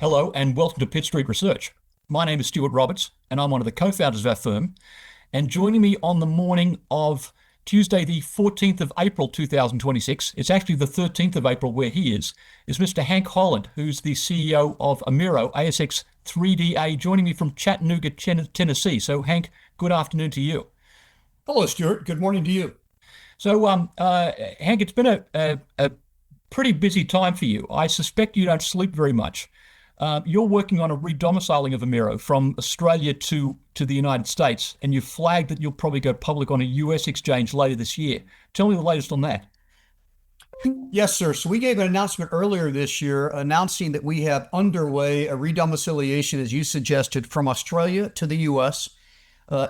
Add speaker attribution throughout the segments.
Speaker 1: Hello and welcome to Pitt Street Research. My name is Stuart Roberts and I'm one of the co-founders of our firm. And joining me on the morning of Tuesday, the 14th of April, 2026, it's actually the 13th of April where he is Mr. Hank Holland, who's the CEO of Amaero, ASX 3DA, joining me from Chattanooga, Tennessee. So Hank, good afternoon to you.
Speaker 2: Hello, Stuart. Good morning to you.
Speaker 1: So Hank, it's been a pretty busy time for you. I suspect you don't sleep very much. You're working on a redomiciling of Amaero from Australia to the United States, and you've flagged that you'll probably go public on a US exchange later this year. Tell me the latest on that.
Speaker 2: Yes, sir. So we gave an announcement earlier this year announcing that we have underway a redomiciliation, as you suggested, from Australia to the US.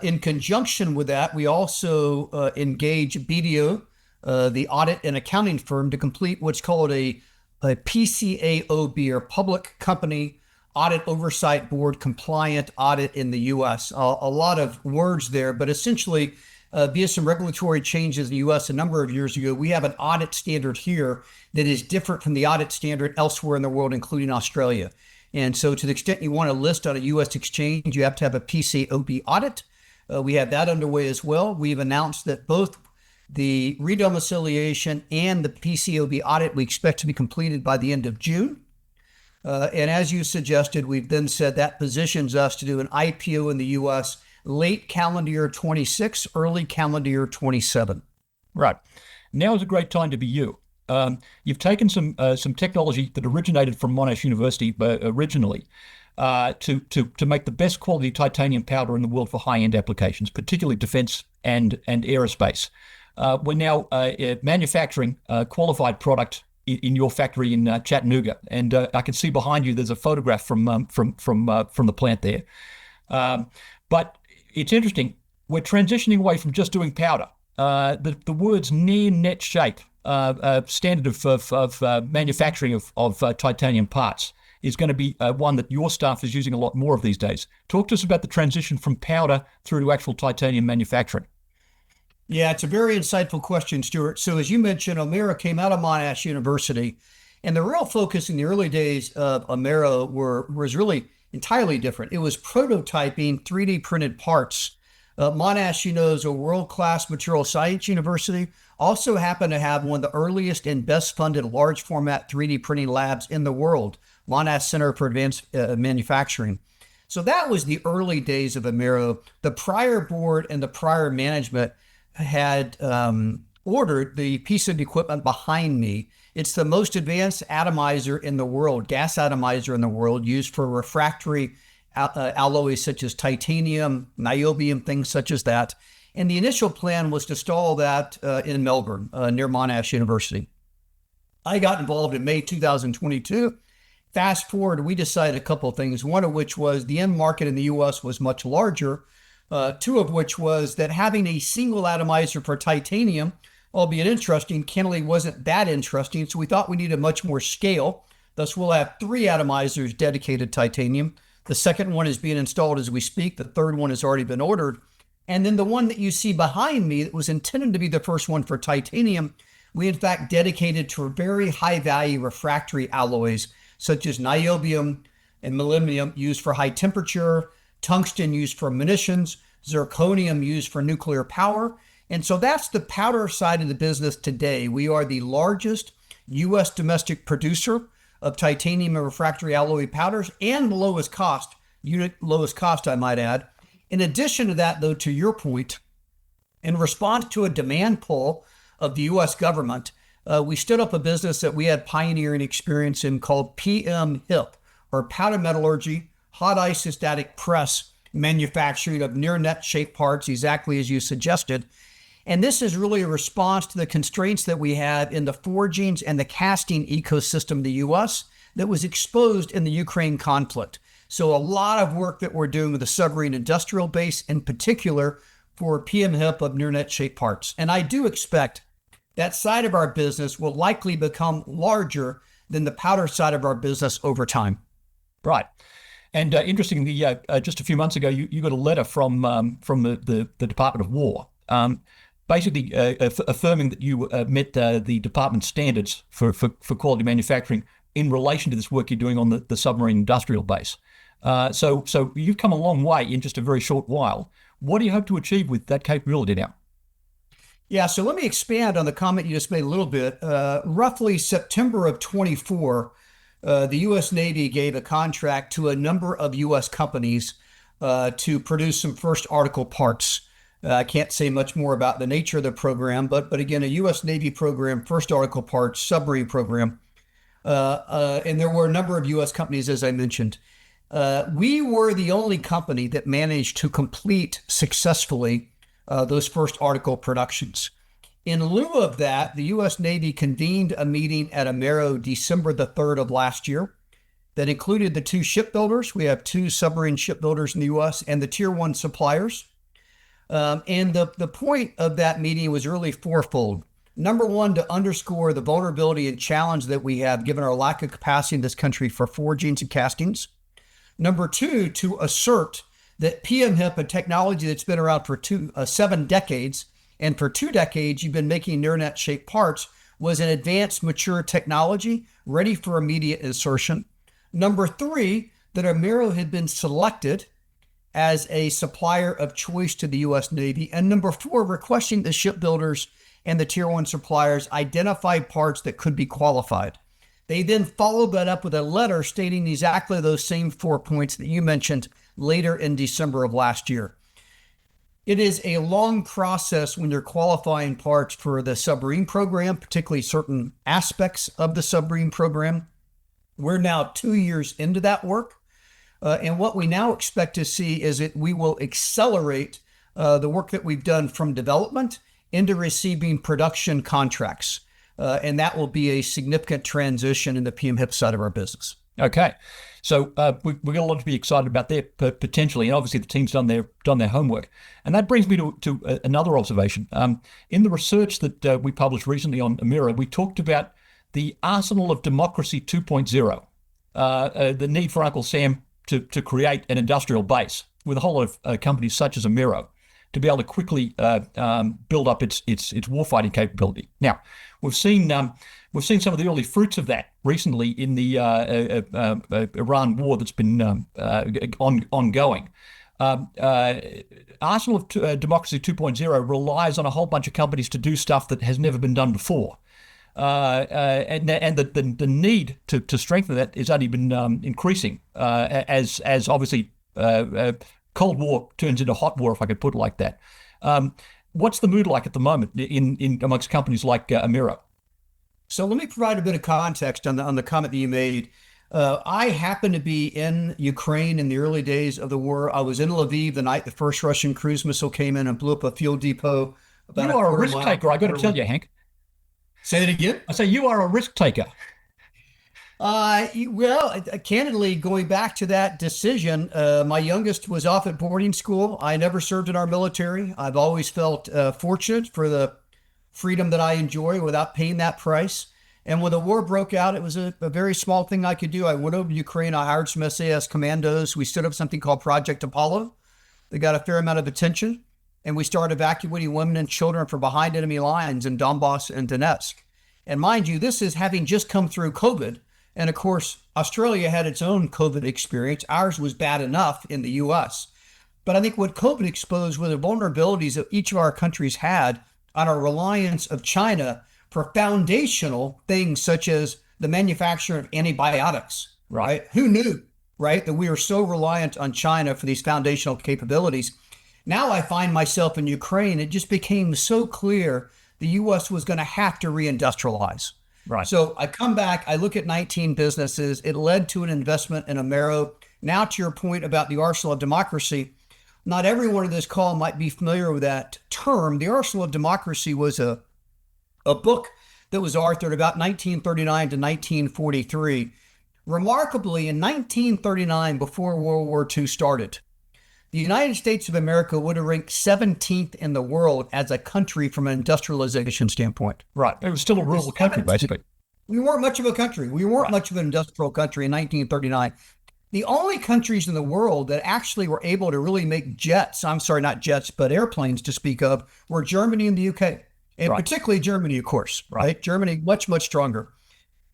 Speaker 2: In conjunction with that, we also engage BDO, the audit and accounting firm, to complete what's called a PCAOB, or Public Company Audit Oversight Board compliant audit in the U.S. A lot of words there, but essentially, via some regulatory changes in the U.S. a number of years ago, we have an audit standard here that is different from the audit standard elsewhere in the world, including Australia. And so to the extent you want to list on a U.S. exchange, you have to have a PCAOB audit. We have that underway as well. We've announced that both the redomiciliation and the PCAOB audit we expect to be completed by the end of June. And as you suggested, we've then said that positions us to do an IPO in the U.S. late calendar year 26, early calendar year 27.
Speaker 1: Right. Now is a great time to be you. You've taken some technology that originated from Monash University originally to make the best quality titanium powder in the world for high-end applications, particularly defense and aerospace. We're now manufacturing a qualified product in your factory in Chattanooga, and I can see behind you there's a photograph from the plant there. But it's interesting. We're transitioning away from just doing powder. The words near net shape standard of manufacturing of titanium parts is going to be one that your staff is using a lot more of these days. Talk to us about the transition from powder through to actual titanium manufacturing.
Speaker 2: Yeah, it's a very insightful question, Stuart. So as you mentioned, Amaero came out of Monash University, and the real focus in the early days of Amaero was really entirely different. It was prototyping 3D printed parts. Monash, is a world-class material science university, also happened to have one of the earliest and best funded large format 3D printing labs in the world, Monash Center for Advanced Manufacturing. So that was the early days of Amaero. The prior board and the prior management had ordered the piece of equipment behind me. It's the most advanced atomizer in the world, gas atomizer in the world, used for refractory alloys such as titanium, niobium, things such as that. And the initial plan was to install that in Melbourne, near Monash University. I got involved in May 2022. Fast forward, we decided a couple of things, one of which was the end market in the US was much larger. Two of which was that having a single atomizer for titanium, albeit interesting, candidly wasn't that interesting. So we thought we needed much more scale. Thus, we'll have 3 atomizers dedicated to titanium. The second one is being installed as we speak. The third one has already been ordered. And then the one that you see behind me that was intended to be the first one for titanium, we in fact dedicated to very high value refractory alloys, such as niobium and molybdenum used for high temperature, tungsten used for munitions, zirconium used for nuclear power. And so that's the powder side of the business today. We are the largest U.S. domestic producer of titanium and refractory alloy powders, and the lowest cost, I might add. In addition to that, though, to your point, in response to a demand pull of the U.S. government, we stood up a business that we had pioneering experience in called PM-HIP, or powder metallurgy, hot isostatic press manufacturing of near net shaped parts, exactly as you suggested. And this is really a response to the constraints that we had in the forgings and the casting ecosystem of the U.S. that was exposed in the Ukraine conflict. So a lot of work that we're doing with the submarine industrial base, in particular for PM-HIP of near net shaped parts. And I do expect that side of our business will likely become larger than the powder side of our business over time.
Speaker 1: Right. And interestingly, just a few months ago, you got a letter from the Department of War, basically affirming that you met the department standards for quality manufacturing in relation to this work you're doing on the submarine industrial base. So you've come a long way in just a very short while. What do you hope to achieve with that capability now?
Speaker 2: Yeah, so let me expand on the comment you just made a little bit. Roughly September of 24, the U.S. Navy gave a contract to a number of U.S. companies to produce some first article parts. I can't say much more about the nature of the program, but again, a U.S. Navy program, first article parts, submarine program. And there were a number of U.S. companies, as I mentioned. We were the only company that managed to complete successfully those first article productions. In lieu of that, the U.S. Navy convened a meeting at Amaero December the 3rd of last year that included the two shipbuilders. We have two submarine shipbuilders in the U.S. and the tier one suppliers. And the point of that meeting was really fourfold. Number one, to underscore the vulnerability and challenge that we have given our lack of capacity in this country for forgings and castings. Number two, to assert that PMHIP, a technology that's been around for 7 decades, and for 2 decades you've been making near-net-shaped parts, was an advanced, mature technology ready for immediate insertion. Number three, that Amaero had been selected as a supplier of choice to the U.S. Navy. And number four, requesting the shipbuilders and the tier one suppliers identify parts that could be qualified. They then followed that up with a letter stating exactly those same 4 points that you mentioned later in December of last year. It is a long process when you're qualifying parts for the submarine program, particularly certain aspects of the submarine program. We're now 2 years into that work. And what we now expect to see is that we will accelerate the work that we've done from development into receiving production contracts. And that will be a significant transition in the PMHIP side of our business.
Speaker 1: Okay. So we've got a lot to be excited about there potentially. And obviously the team's done their homework. And that brings me to another observation. In the research that we published recently on Amaero, we talked about the arsenal of democracy 2.0, the need for Uncle Sam to create an industrial base with a whole lot of companies such as Amaero to be able to quickly build up its warfighting capability. Now, we've seen some of the early fruits of that recently in the Iran war that's been ongoing. Arsenal of Democracy 2.0 relies on a whole bunch of companies to do stuff that has never been done before. And the need to strengthen that has only been increasing as obviously Cold War turns into hot war, if I could put it like that. What's the mood like at the moment in amongst companies like Amaero?
Speaker 2: So let me provide a bit of context on the comment that you made. I happened to be in Ukraine in the early days of the war. I was in Lviv the night the first Russian cruise missile came in and blew up a fuel depot.
Speaker 1: You are a risk taker, I got to tell you, Hank.
Speaker 2: Say that again?
Speaker 1: I say you are a risk taker.
Speaker 2: Well, candidly, going back to that decision, my youngest was off at boarding school. I never served in our military. I've always felt fortunate for the freedom that I enjoy without paying that price. And when the war broke out, it was a very small thing I could do. I went over to Ukraine. I hired some SAS commandos. We stood up something called Project Apollo. They got a fair amount of attention. And we started evacuating women and children from behind enemy lines in Donbass and Donetsk. And mind you, this is having just come through COVID. And of course, Australia had its own COVID experience. Ours was bad enough in the US. But I think what COVID exposed were the vulnerabilities that each of our countries had on our reliance of China for foundational things such as the manufacture of antibiotics, right? Who knew, right, that we were so reliant on China for these foundational capabilities? Now I find myself in Ukraine. It just became so clear the U.S. was going to have to reindustrialize.
Speaker 1: Right.
Speaker 2: So I come back, I look at 19 businesses. It led to an investment in Amaero. Now to your point about the arsenal of democracy, not everyone in this call might be familiar with that term. The Arsenal of Democracy was a book that was authored about 1939 to 1943. Remarkably, in 1939, before World War II started, the United States of America would have ranked 17th in the world as a country from an industrialization standpoint.
Speaker 1: Right. It was still a rural country, basically.
Speaker 2: We weren't much of a country. We weren't much of an industrial country in 1939. The only countries in the world that actually were able to really make not jets, but airplanes to speak of, were Germany and the UK. And particularly Germany, of course, right? Germany, much, much stronger.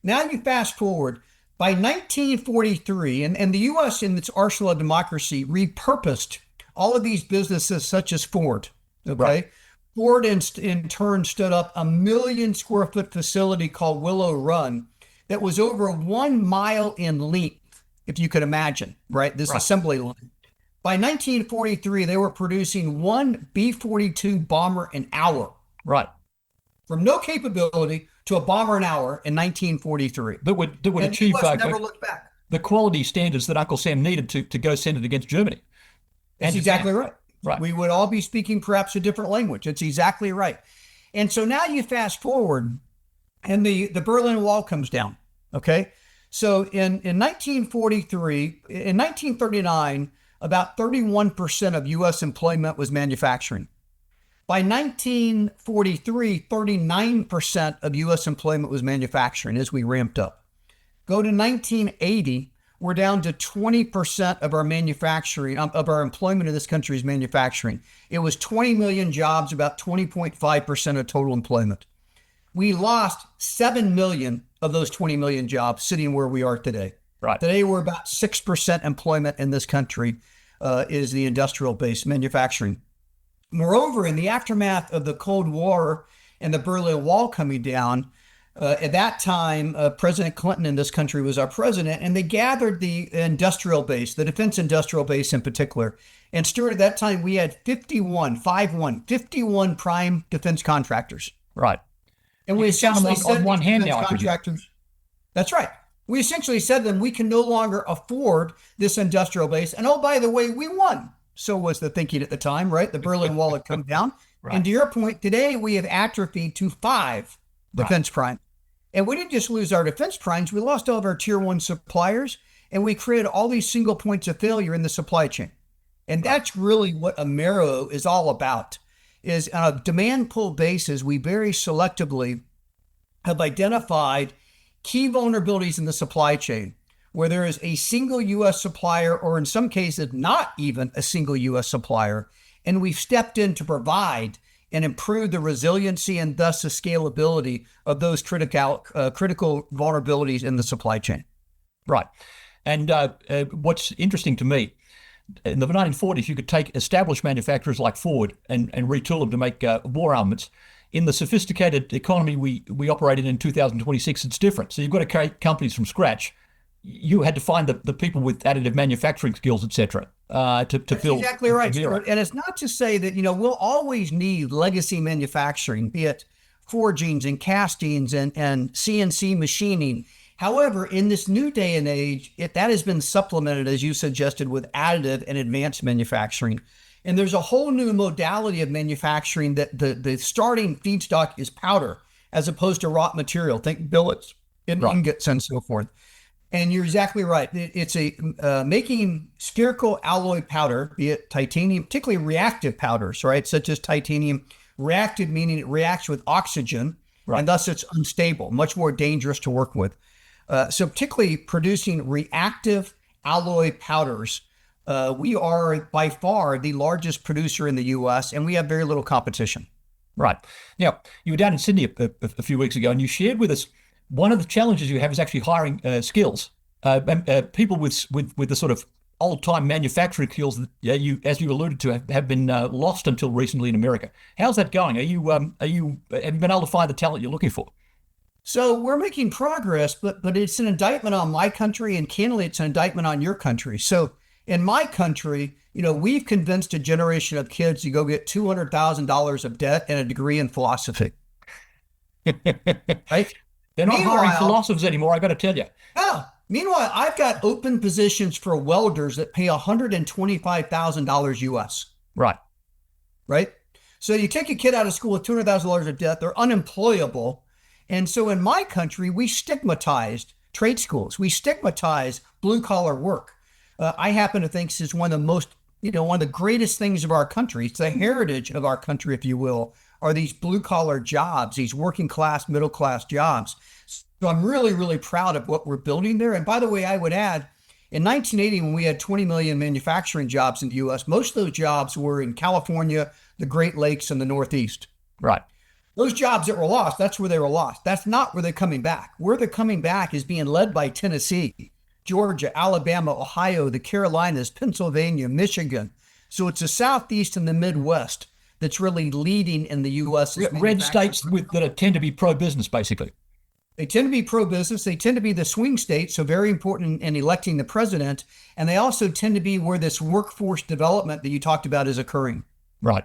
Speaker 2: Now you fast forward, By 1943, and the U.S. in its arsenal of democracy repurposed all of these businesses such as Ford.
Speaker 1: Right.
Speaker 2: Okay. Ford in turn stood up a 1 million square foot facility called Willow Run that was over 1 mile in length, if you could imagine, right? This
Speaker 1: Right.
Speaker 2: assembly line. By 1943, they were producing one B-52 bomber an hour,
Speaker 1: Right.
Speaker 2: from no capability to a bomber an hour in 1943.
Speaker 1: That would
Speaker 2: And the
Speaker 1: achieve
Speaker 2: U.S. never looked back.
Speaker 1: the quality standards that Uncle Sam needed to go send it against Germany
Speaker 2: That's
Speaker 1: and Japan.
Speaker 2: exactly right.
Speaker 1: Right.
Speaker 2: We would all be speaking perhaps a different language. It's exactly right. And so now you fast forward and the Berlin Wall comes down. Okay. So in 1943, in 1939, about 31% of U.S. employment was manufacturing. By 1943, 39% of U.S. employment was manufacturing as we ramped up. Go to 1980, we're down to 20% of our manufacturing, of our employment in this country is manufacturing. It was 20 million jobs, about 20.5% of total employment. We lost 7 million of those 20 million jobs sitting where we are today.
Speaker 1: Right.
Speaker 2: Today, we're about 6% employment in this country is the industrial based manufacturing. Moreover, in the aftermath of the Cold War and the Berlin Wall coming down, at that time, President Clinton in this country was our president, and they gathered the industrial base, the defense industrial base in particular. And Stuart, at that time, we had 51 prime defense contractors.
Speaker 1: Right.
Speaker 2: And we essentially said
Speaker 1: on one hand
Speaker 2: defense
Speaker 1: now,
Speaker 2: contractors. That's right. We essentially said to them, we can no longer afford this industrial base. And oh, by the way, we won. So was the thinking at the time, right? The Berlin Wall had come down.
Speaker 1: Right.
Speaker 2: And to your point, today we have atrophied to 5 defense primes. And we didn't just lose our defense primes, we lost all of our tier 1 suppliers, and we created all these single points of failure in the supply chain. And that's really what Amaero is all about, is on a demand pull basis, we very selectively have identified key vulnerabilities in the supply chain where there is a single U.S. supplier, or in some cases, not even a single U.S. supplier. And we've stepped in to provide and improve the resiliency and thus the scalability of those critical vulnerabilities in the supply chain.
Speaker 1: Right. And what's interesting to me, in the 1940s, you could take established manufacturers like Ford and retool them to make war armaments. In the sophisticated economy we operated in 2026, it's different. So you've got to create companies from scratch. You had to find the people with additive manufacturing skills, et cetera, to build.
Speaker 2: Exactly right, Stuart. And it's not to say that, we'll always need legacy manufacturing, be it forgings and castings and CNC machining. However, in this new day and age, that has been supplemented, as you suggested, with additive and advanced manufacturing. And there's a whole new modality of manufacturing that the starting feedstock is powder as opposed to raw material. Think billets and ingots and so forth. And you're exactly right. It's making spherical alloy powder, be it titanium, particularly reactive powders, right? Such as titanium. Reactive meaning it reacts with oxygen, and thus it's unstable, much more dangerous to work with. So particularly producing reactive alloy powders, we are by far the largest producer in the U.S., and we have very little competition.
Speaker 1: Right. Now, you were down in Sydney a few weeks ago, and you shared with us one of the challenges you have is actually hiring skills, people with the sort of old-time manufacturing skills that you, as you alluded to, have been lost until recently in America. How's that going? Have you been able to find the talent you're looking for?
Speaker 2: So we're making progress, but it's an indictment on my country, and candidly, it's an indictment on your country. So in my country, we've convinced a generation of kids to go get $200,000 of debt and a degree in philosophy. Right?
Speaker 1: They're not hiring philosophers anymore, I got to tell you.
Speaker 2: Oh, meanwhile, I've got open positions for welders that pay $125,000 US.
Speaker 1: Right.
Speaker 2: Right? So you take a kid out of school with $200,000 of debt, they're unemployable. And so in my country, we stigmatized trade schools. We stigmatize blue collar work. I happen to think this is one of the most, one of the greatest things of our country. It's the heritage of our country, if you will, are these blue collar jobs, these working class, middle class jobs. So I'm really, really proud of what we're building there. And by the way, I would add, in 1980, when we had 20 million manufacturing jobs in the U.S., most of those jobs were in California, the Great Lakes, and the Northeast.
Speaker 1: Right.
Speaker 2: Those jobs that were lost, that's where they were lost. That's not where they're coming back. Where they're coming back is being led by Tennessee, Georgia, Alabama, Ohio, the Carolinas, Pennsylvania, Michigan. So it's the Southeast and the Midwest that's really leading in the U.S.
Speaker 1: Red states that tend to be pro-business, basically.
Speaker 2: They tend to be pro-business. They tend to be the swing states, so very important in electing the president. And they also tend to be where this workforce development that you talked about is occurring.
Speaker 1: Right.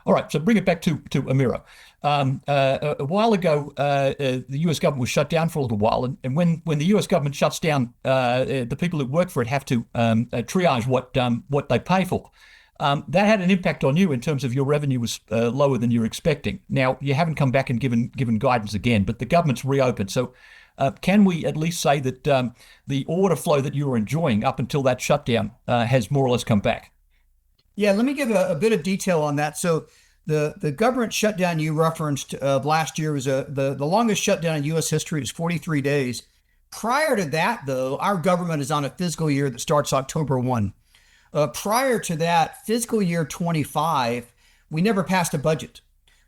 Speaker 1: All right, so bring it back to Amaero. A while ago, the U.S. government was shut down for a little while, and when the U.S. government shuts down, the people who work for it have to triage what they pay for. That had an impact on you in terms of your revenue was lower than you were expecting. Now, you haven't come back and given guidance again, but the government's reopened. So can we at least say that the order flow that you were enjoying up until that shutdown has more or less come back?
Speaker 2: Yeah, let me give a bit of detail on that. So the government shutdown you referenced last year was the longest shutdown in U.S. history. It was 43 days. Prior to that, though, our government is on a fiscal year that starts October 1. Prior to that, fiscal year 25, we never passed a budget.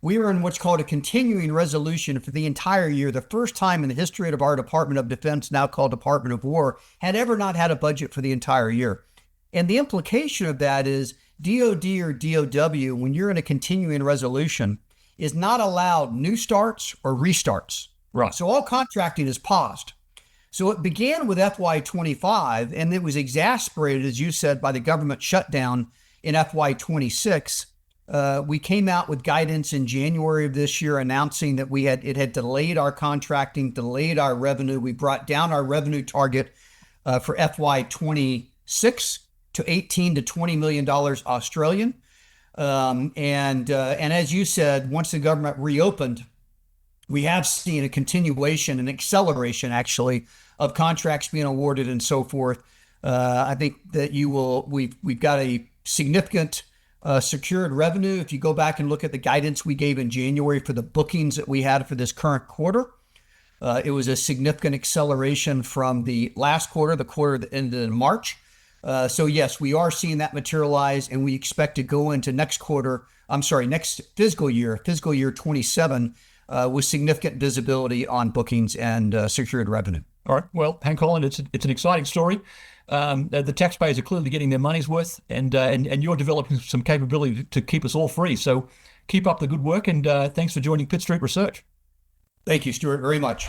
Speaker 2: We were in what's called a continuing resolution for the entire year. The first time in the history of our Department of Defense, now called Department of War, had ever not had a budget for the entire year. And the implication of that is DOD or DOW, when you're in a continuing resolution, is not allowed new starts or restarts.
Speaker 1: Right.
Speaker 2: So all contracting is paused. So it began with FY25, and it was exacerbated, as you said, by the government shutdown in FY26. We came out with guidance in January of this year announcing that it had delayed our contracting, delayed our revenue. We brought down our revenue target for FY26 to 18 to $20 million Australian. And as you said, once the government reopened, we have seen a continuation, an acceleration actually, of contracts being awarded and so forth. I think that we've got a significant secured revenue. If you go back and look at the guidance we gave in January for the bookings that we had for this current quarter, it was a significant acceleration from the last quarter, the quarter that ended in March. So yes, we are seeing that materialize, and we expect to go into next fiscal year 27, with significant visibility on bookings and secured revenue.
Speaker 1: All right. Well, Hank Holland, it's an exciting story. The taxpayers are clearly getting their money's worth, and you're developing some capability to keep us all free. So keep up the good work, and thanks for joining Pitt Street Research.
Speaker 2: Thank you, Stuart, very much.